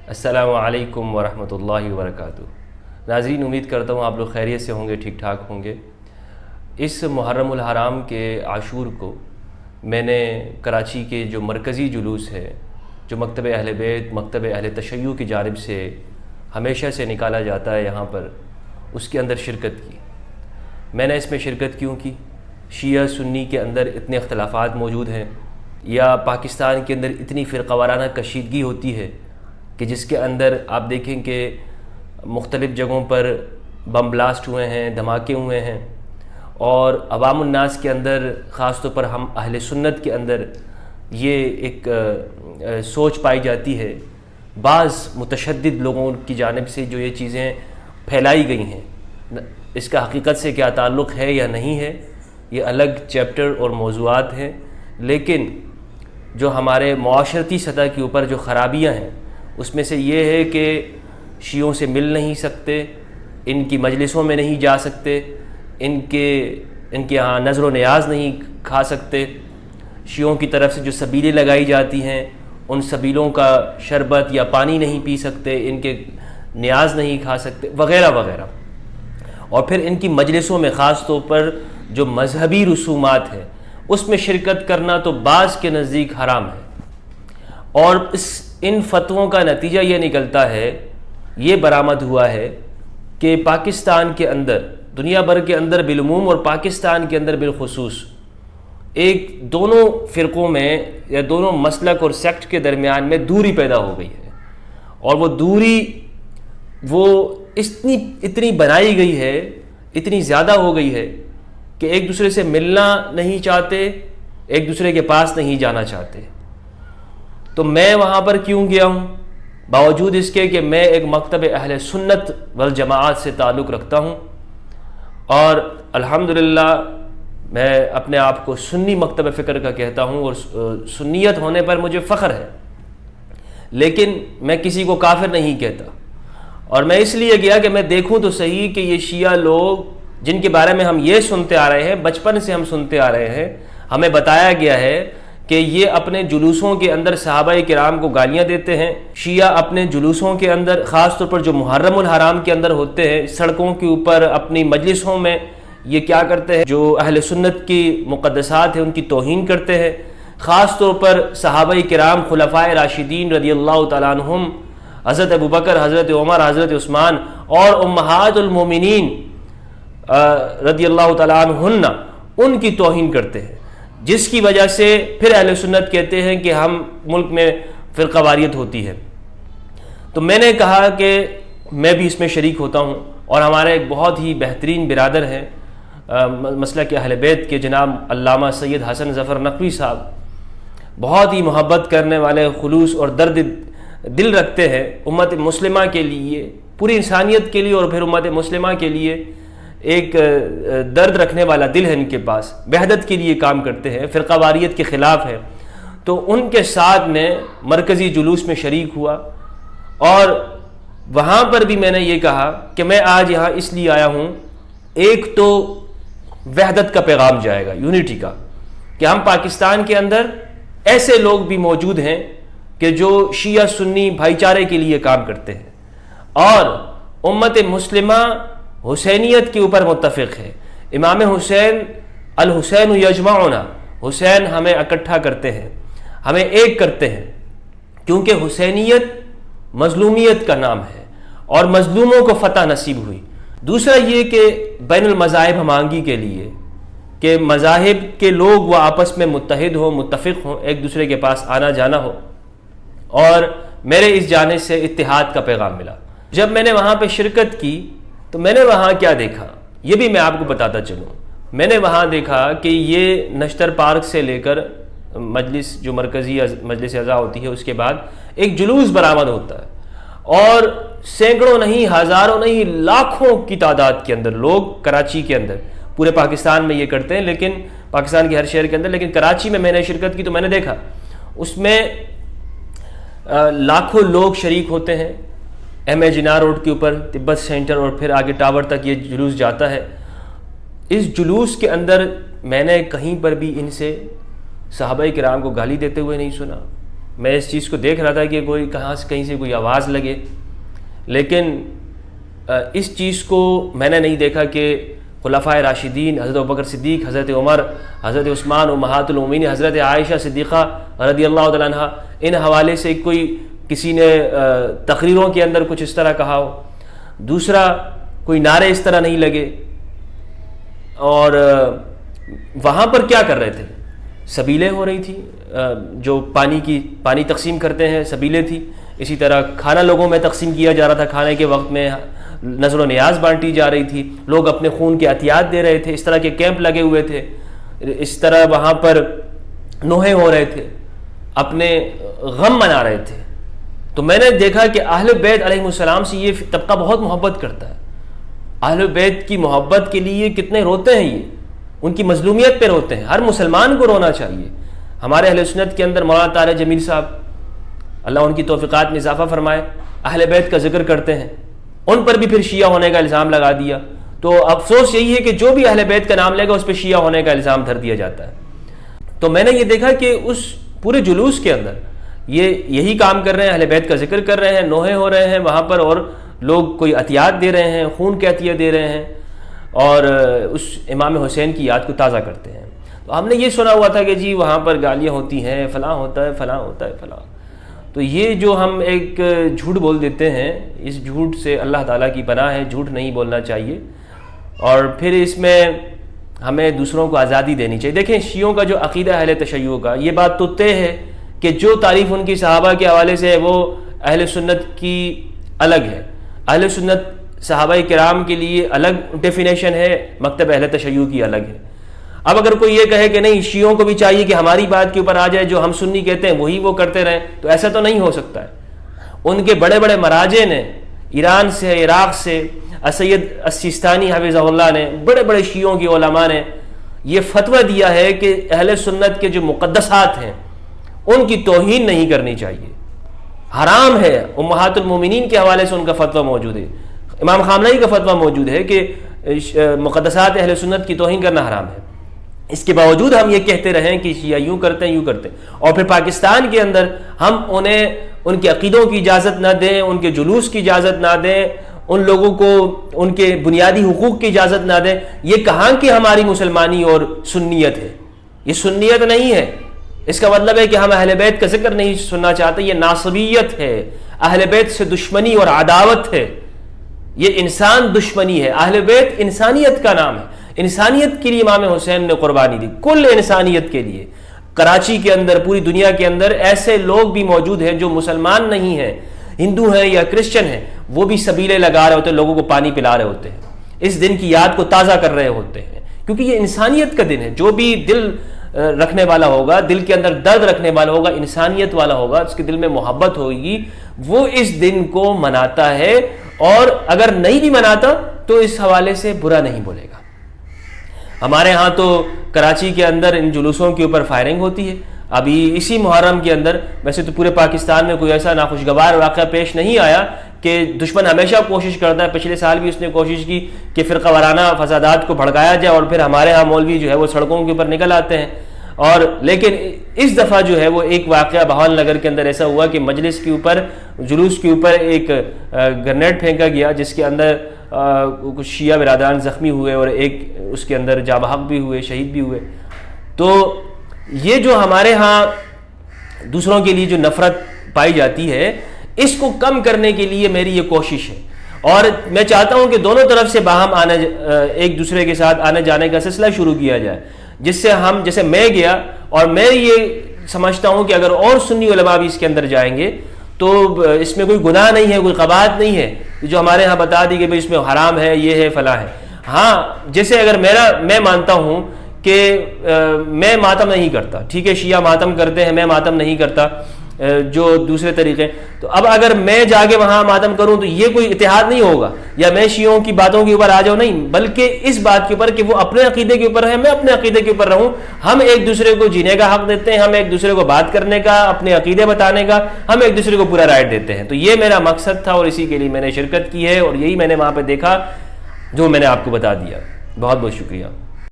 السلام علیکم ورحمۃ اللہ وبرکاتہ۔ ناظرین، امید کرتا ہوں آپ لوگ خیریت سے ہوں گے، ٹھیک ٹھاک ہوں گے۔ اس محرم الحرام کے عاشور کو میں نے کراچی کے جو مرکزی جلوس ہے، جو مکتب اہل بیت، مکتب اہل تشیع کی جانب سے ہمیشہ سے نکالا جاتا ہے یہاں پر، اس کے اندر شرکت کی۔ میں نے اس میں شرکت کیوں کی؟ شیعہ سنی کے اندر اتنے اختلافات موجود ہیں، یا پاکستان کے اندر اتنی فرقہ وارانہ کشیدگی ہوتی ہے کہ جس کے اندر آپ دیکھیں کہ مختلف جگہوں پر بم بلاسٹ ہوئے ہیں، دھماکے ہوئے ہیں، اور عوام الناس کے اندر، خاص طور پر ہم اہل سنت کے اندر یہ ایک سوچ پائی جاتی ہے بعض متشدد لوگوں کی جانب سے جو یہ چیزیں پھیلائی گئی ہیں۔ اس کا حقیقت سے کیا تعلق ہے یا نہیں ہے، یہ الگ چیپٹر اور موضوعات ہیں، لیکن جو ہمارے معاشرتی سطح کے اوپر جو خرابیاں ہیں اس میں سے یہ ہے کہ شیعوں سے مل نہیں سکتے، ان کی مجلسوں میں نہیں جا سکتے، ان کے یہاں نظر و نیاز نہیں کھا سکتے، شیعوں کی طرف سے جو سبیلیں لگائی جاتی ہیں ان سبیلوں کا شربت یا پانی نہیں پی سکتے، ان کے نیاز نہیں کھا سکتے، وغیرہ وغیرہ۔ اور پھر ان کی مجلسوں میں خاص طور پر جو مذہبی رسومات ہیں اس میں شرکت کرنا تو بعض کے نزدیک حرام ہے، اور ان فتووں کا نتیجہ یہ نکلتا ہے، یہ برآمد ہوا ہے کہ پاکستان کے اندر، دنیا بھر کے اندر بالعموم اور پاکستان کے اندر بالخصوص، دونوں فرقوں میں یا دونوں مسلک اور سیکٹ کے درمیان میں دوری پیدا ہو گئی ہے، اور وہ دوری اتنی بنائی گئی ہے، اتنی زیادہ ہو گئی ہے کہ ایک دوسرے سے ملنا نہیں چاہتے، ایک دوسرے کے پاس نہیں جانا چاہتے۔ تو میں وہاں پر کیوں گیا ہوں؟ باوجود اس کے کہ میں ایک مکتب اہل سنت والجماعت سے تعلق رکھتا ہوں، اور الحمدللہ میں اپنے آپ کو سنی مکتب فکر کا کہتا ہوں، اور سنیت ہونے پر مجھے فخر ہے، لیکن میں کسی کو کافر نہیں کہتا۔ اور میں اس لیے گیا کہ میں دیکھوں تو صحیح کہ یہ شیعہ لوگ جن کے بارے میں ہم یہ سنتے آ رہے ہیں، بچپن سے ہم سنتے آ رہے ہیں، ہمیں بتایا گیا ہے کہ یہ اپنے جلوسوں کے اندر صحابہ کرام کو گالیاں دیتے ہیں۔ شیعہ اپنے جلوسوں کے اندر، خاص طور پر جو محرم الحرام کے اندر ہوتے ہیں، سڑکوں کے اوپر اپنی مجلسوں میں یہ کیا کرتے ہیں، جو اہل سنت کی مقدسات ہیں ان کی توہین کرتے ہیں، خاص طور پر صحابہ کرام خلفائے راشدین رضی اللہ تعالیٰ عنہم، حضرت ابوبکر، حضرت عمر، حضرت عثمان، اور امہات المومنین رضی اللہ تعالیٰ عنہن، ان کی توہین کرتے ہیں، جس کی وجہ سے پھر اہل سنت کہتے ہیں کہ ہم ملک میں فرقہ واریت ہوتی ہے۔ تو میں نے کہا کہ میں بھی اس میں شریک ہوتا ہوں، اور ہمارے ایک بہت ہی بہترین برادر ہیں مسلک اہل بیت کے جناب علامہ سید حسن ظفر نقوی صاحب، بہت ہی محبت کرنے والے، خلوص اور درد دل رکھتے ہیں امت مسلمہ کے لیے، پوری انسانیت کے لیے، اور پھر امت مسلمہ کے لیے ایک درد رکھنے والا دل ہے ان کے پاس، وحدت کے لیے کام کرتے ہیں، فرقہ واریت کے خلاف ہے۔ تو ان کے ساتھ میں مرکزی جلوس میں شریک ہوا، اور وہاں پر بھی میں نے یہ کہا کہ میں آج یہاں اس لیے آیا ہوں، ایک تو وحدت کا پیغام جائے گا، یونٹی کا، کہ ہم پاکستان کے اندر ایسے لوگ بھی موجود ہیں کہ جو شیعہ سنی بھائی چارے کے لیے کام کرتے ہیں، اور امت مسلمہ حسینیت کے اوپر متفق ہے۔ امام حسین، الحسین یجمعنا، حسین ہمیں اکٹھا کرتے ہیں، ہمیں ایک کرتے ہیں، کیونکہ حسینیت مظلومیت کا نام ہے، اور مظلوموں کو فتح نصیب ہوئی۔ دوسرا یہ کہ بین المذاہب ہمانگی کے لیے، کہ مذاہب کے لوگ وہ آپس میں متحد ہوں، متفق ہوں، ایک دوسرے کے پاس آنا جانا ہو، اور میرے اس جانے سے اتحاد کا پیغام ملا۔ جب میں نے وہاں پہ شرکت کی تو میں نے وہاں کیا دیکھا، یہ بھی میں آپ کو بتاتا چلوں۔ میں نے وہاں دیکھا کہ یہ نشتر پارک سے لے کر مجلس، جو مرکزی مجلس اعضاء ہوتی ہے، اس کے بعد ایک جلوس برآمد ہوتا ہے، اور سینکڑوں نہیں، ہزاروں نہیں، لاکھوں کی تعداد کے اندر لوگ کراچی کے اندر، پورے پاکستان میں یہ کرتے ہیں، لیکن پاکستان کے ہر شہر کے اندر، لیکن کراچی میں نے شرکت کی تو میں نے دیکھا اس میں لاکھوں لوگ شریک ہوتے ہیں۔ ایم اے جناح روڈ کے اوپر تبت سینٹر اور پھر آگے ٹاور تک یہ جلوس جاتا ہے۔ اس جلوس کے اندر میں نے کہیں پر بھی ان سے صحابہ کرام کو گالی دیتے ہوئے نہیں سنا، میں اس چیز کو دیکھ رہا تھا کہ کوئی کہیں سے کوئی آواز لگے، لیکن اس چیز کو میں نے نہیں دیکھا کہ خلفائے راشدین حضرت ابوبکر صدیق، حضرت عمر، حضرت عثمان، امہات المومنین حضرت عائشہ صدیقہ رضی اللہ تعالیٰ عنہ، ان حوالے سے کوئی کسی نے تقریروں کے اندر کچھ اس طرح کہا ہو، دوسرا کوئی نعرے اس طرح نہیں لگے. اور وہاں پر کیا کر رہے تھے؟ سبیلیں ہو رہی تھی، جو پانی تقسیم کرتے ہیں سبیلیں تھی. اسی طرح کھانا لوگوں میں تقسیم کیا جا رہا تھا، کھانے کے وقت میں نظر و نیاز بانٹی جا رہی تھی، لوگ اپنے خون کے عطیات دے رہے تھے، اس طرح کے کیمپ لگے ہوئے تھے، اس طرح وہاں پر نوحے ہو رہے تھے، اپنے غم منا رہے تھے. تو میں نے دیکھا کہ اہل بیت علیہ السلام سے یہ طبقہ بہت محبت کرتا ہے. اہل بیت کی محبت کے لیے کتنے روتے ہیں، یہ ان کی مظلومیت پہ روتے ہیں. ہر مسلمان کو رونا چاہیے. ہمارے اہل سنت کے اندر مولانا طارق جمیل صاحب اللہ ان کی توفیقات میں اضافہ فرمائے اہل بیت کا ذکر کرتے ہیں، ان پر بھی پھر شیعہ ہونے کا الزام لگا دیا. تو افسوس یہی ہے کہ جو بھی اہل بیت کا نام لے گا اس پہ شیعہ ہونے کا الزام دھر دیا جاتا ہے. تو میں نے یہ دیکھا کہ اس پورے جلوس کے اندر یہی کام کر رہے ہیں، اہل بیت کا ذکر کر رہے ہیں، نوحے ہو رہے ہیں وہاں پر، اور لوگ کوئی عطیات دے رہے ہیں، خون کے عطیے دے رہے ہیں، اور اس امام حسین کی یاد کو تازہ کرتے ہیں. تو ہم نے یہ سنا ہوا تھا کہ جی وہاں پر گالیاں ہوتی ہیں، فلاں ہوتا ہے، فلاں ہوتا ہے، فلاں. تو یہ جو ہم ایک جھوٹ بول دیتے ہیں، اس جھوٹ سے اللہ تعالیٰ کی پناہ ہے، جھوٹ نہیں بولنا چاہیے. اور پھر اس میں ہمیں دوسروں کو آزادی دینی چاہیے. دیکھیں شیعوں کا جو عقیدہ اہل تشیع کا، یہ بات تو طے ہے کہ جو تعریف ان کی صحابہ کے حوالے سے ہے وہ اہل سنت کی الگ ہے. اہل سنت صحابہ کرام کے لیے الگ ڈیفینیشن ہے، مکتب اہل تشیع کی الگ ہے. اب اگر کوئی یہ کہے کہ نہیں شیعوں کو بھی چاہیے کہ ہماری بات کے اوپر آ جائے، جو ہم سنی کہتے ہیں وہی وہ کرتے رہیں، تو ایسا تو نہیں ہو سکتا ہے. ان کے بڑے بڑے مراجع نے، ایران سے، عراق سے، سید السیستانی حفظہ اللہ نے، بڑے بڑے شیعوں کے علماء نے یہ فتویٰ دیا ہے کہ اہل سنت کے جو مقدسات ہیں ان کی توہین نہیں کرنی چاہیے، حرام ہے. امہات المومنین کے حوالے سے ان کا فتویٰ موجود ہے، امام خامنہئی کا فتویٰ موجود ہے کہ مقدسات اہل سنت کی توہین کرنا حرام ہے. اس کے باوجود ہم یہ کہتے رہیں کہ شیعہ یوں کرتے ہیں، یوں کرتے ہیں، اور پھر پاکستان کے اندر ہم انہیں ان کے عقیدوں کی اجازت نہ دیں، ان کے جلوس کی اجازت نہ دیں، ان لوگوں کو ان کے بنیادی حقوق کی اجازت نہ دیں. یہ کہاں کہ ہماری مسلمانی اور سنیت ہے؟ یہ سنیت نہیں ہے. اس کا مطلب ہے کہ ہم اہل بیت کا ذکر نہیں سننا چاہتے، یہ ناصبیت ہے. اہل بیت سے دشمنی اور عداوت ہے، یہ انسان دشمنی ہے. اہل بیت انسانیت کا نام ہے، انسانیت کے لیے امام حسین نے قربانی دی، کل انسانیت کے لیے. کراچی کے اندر، پوری دنیا کے اندر ایسے لوگ بھی موجود ہیں جو مسلمان نہیں ہیں، ہندو ہیں یا کرسچن ہیں، وہ بھی سبیلے لگا رہے ہوتے ہیں، لوگوں کو پانی پلا رہے ہوتے ہیں، اس دن کی یاد کو تازہ کر رہے ہوتے ہیں، کیونکہ یہ انسانیت کا دن ہے. جو بھی دل رکھنے والا ہوگا، دل کے اندر درد رکھنے والا ہوگا، انسانیت والا ہوگا، اس کے دل میں محبت ہوگی، وہ اس دن کو مناتا ہے. اور اگر نہیں بھی مناتا تو اس حوالے سے برا نہیں بولے گا. ہمارے ہاں تو کراچی کے اندر ان جلوسوں کے اوپر فائرنگ ہوتی ہے. ابھی اسی محرم کے اندر، ویسے تو پورے پاکستان میں کوئی ایسا ناخوشگوار واقعہ پیش نہیں آیا کہ دشمن ہمیشہ کوشش کرتا ہے. پچھلے سال بھی اس نے کوشش کی کہ فرقہ وارانہ فسادات کو بھڑکایا جائے، اور پھر ہمارے ہاں مولوی جو ہے وہ سڑکوں کے اوپر نکل آتے ہیں. اور لیکن اس دفعہ جو ہے وہ ایک واقعہ بہاول نگر کے اندر ایسا ہوا کہ مجلس کے اوپر، جلوس کے اوپر ایک گرنیڈ پھینکا گیا، جس کے اندر کچھ شیعہ برادران زخمی ہوئے اور ایک اس کے اندر جاں بحق بھی ہوئے، شہید بھی ہوئے. تو یہ جو ہمارے ہاں دوسروں کے لیے جو نفرت پائی جاتی ہے، اس کو کم کرنے کے لیے میری یہ کوشش ہے. اور میں چاہتا ہوں کہ دونوں طرف سے باہم ایک دوسرے کے ساتھ آنے جانے کا سلسلہ شروع کیا جائے، جس سے ہم، جیسے میں گیا، اور میں یہ سمجھتا ہوں کہ اگر اور سنی علماء بھی اس کے اندر جائیں گے تو اس میں کوئی گناہ نہیں ہے، کوئی قباحت نہیں ہے جو ہمارے ہاں بتا دی کہ بھئی اس میں حرام ہے، یہ ہے، فلاں ہے. ہاں جیسے اگر میں مانتا ہوں کہ میں ماتم نہیں کرتا، ٹھیک ہے، شیعہ ماتم کرتے ہیں، میں ماتم نہیں کرتا، جو دوسرے طریقے. تو اب اگر میں جا کے وہاں ماتم کروں تو یہ کوئی اتحاد نہیں ہوگا، یا میں شیعوں کی باتوں کے اوپر آ جاؤں، نہیں، بلکہ اس بات کے اوپر کہ وہ اپنے عقیدے کے اوپر ہے، میں اپنے عقیدے کے اوپر رہوں. ہم ایک دوسرے کو جینے کا حق دیتے ہیں، ہم ایک دوسرے کو بات کرنے کا، اپنے عقیدے بتانے کا، ہم ایک دوسرے کو پورا رائٹ دیتے ہیں. تو یہ میرا مقصد تھا اور اسی کے لیے میں نے شرکت کی ہے، اور یہی میں نے وہاں پہ دیکھا جو میں نے آپ کو بتا دیا. بہت بہت شکریہ.